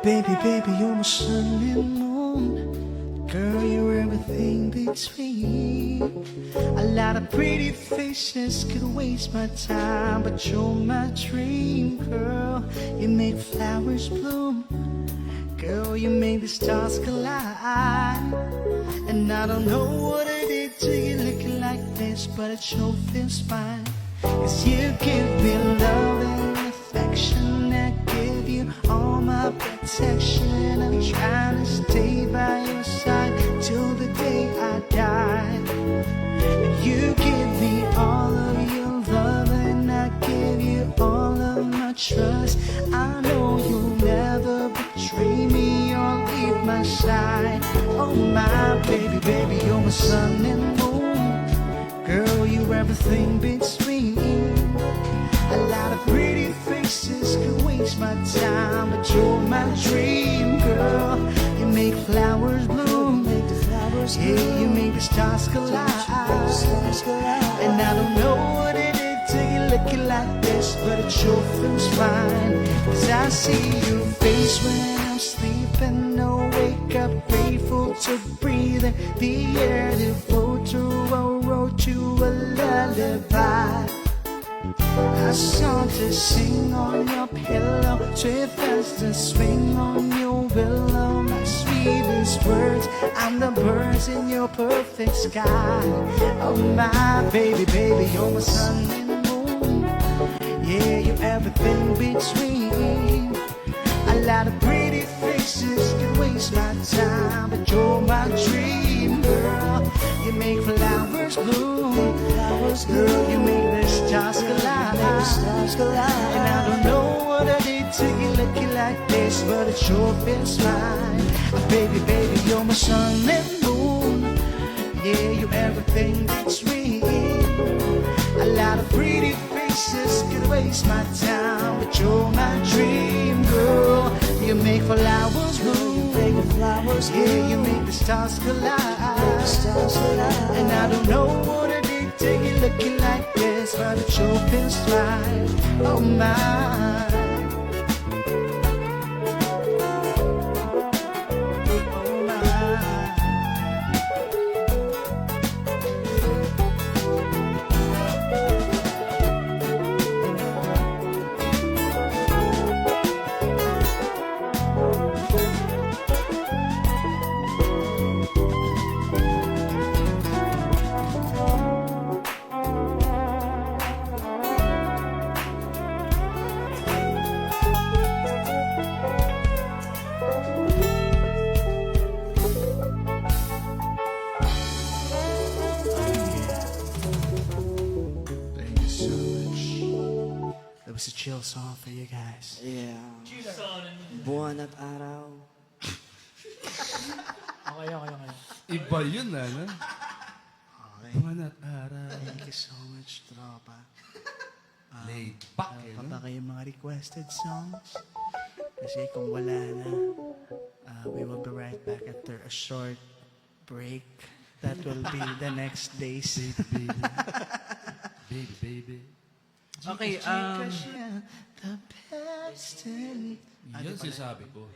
Baby, baby, you're my sun and moon. Girl, you're everything between. A lot of pretty faces could waste my time, but you're my dream, girl. You make flowers bloom. Girl, you make the stars collide. And I don't know what I did to you looking like this, but it sure feels fine. 'Cause you give me love and affection. I give you all my protection. I'm trying to stay by your side till the day I die. And you give me all of your love and I give you all of my trust. I know you'll never betray me or leave my side. Oh my baby, baby, you're my sun and moon. Girl, you're everything between. A lot of pretty faces could waste my time, but you're my dream, girl. You make flowers bloom. Yeah, you make the stars collide. And I don't know what it is till you looking like this, but it sure feels fine. 'Cause I see your face when I'm sleeping. No, wake up grateful to breathe the air, to float to a road to a lullaby. A song to sing on your pillow, swift as the swing on your willow. My sweetest words, I'm the birds in your perfect sky. Oh my baby, baby, you're my sun and moon. Yeah, you're everything between. A lot of pretty faces can waste my time, but you're my dream, girl. You make flowers bloom. Girl, you make the stars collide. And I don't know what I did to you looking like this, but it sure feels fine. Baby, baby, you're my sun and moon. Yeah, you're everything between. A lot of pretty faces could waste my time, but you're my dream, girl. You make flowers bloom. Yeah, you make the stars collide. And I don't know what I did to you looking like this, but it sure feels right. Oh my. It was a chill song for you guys. Yeah. Buwan at araw. Okay. Iba yun, ano? Okay. Buwan at araw. Thank you so much, tropa. Laid back, eh, no? Kapag yung mga requested songs. Kasi kung wala na, we will be right back after a short break. That will be the next days. Baby, baby. Baby. Okay, Kasi the best in... Yan sinasabi ko.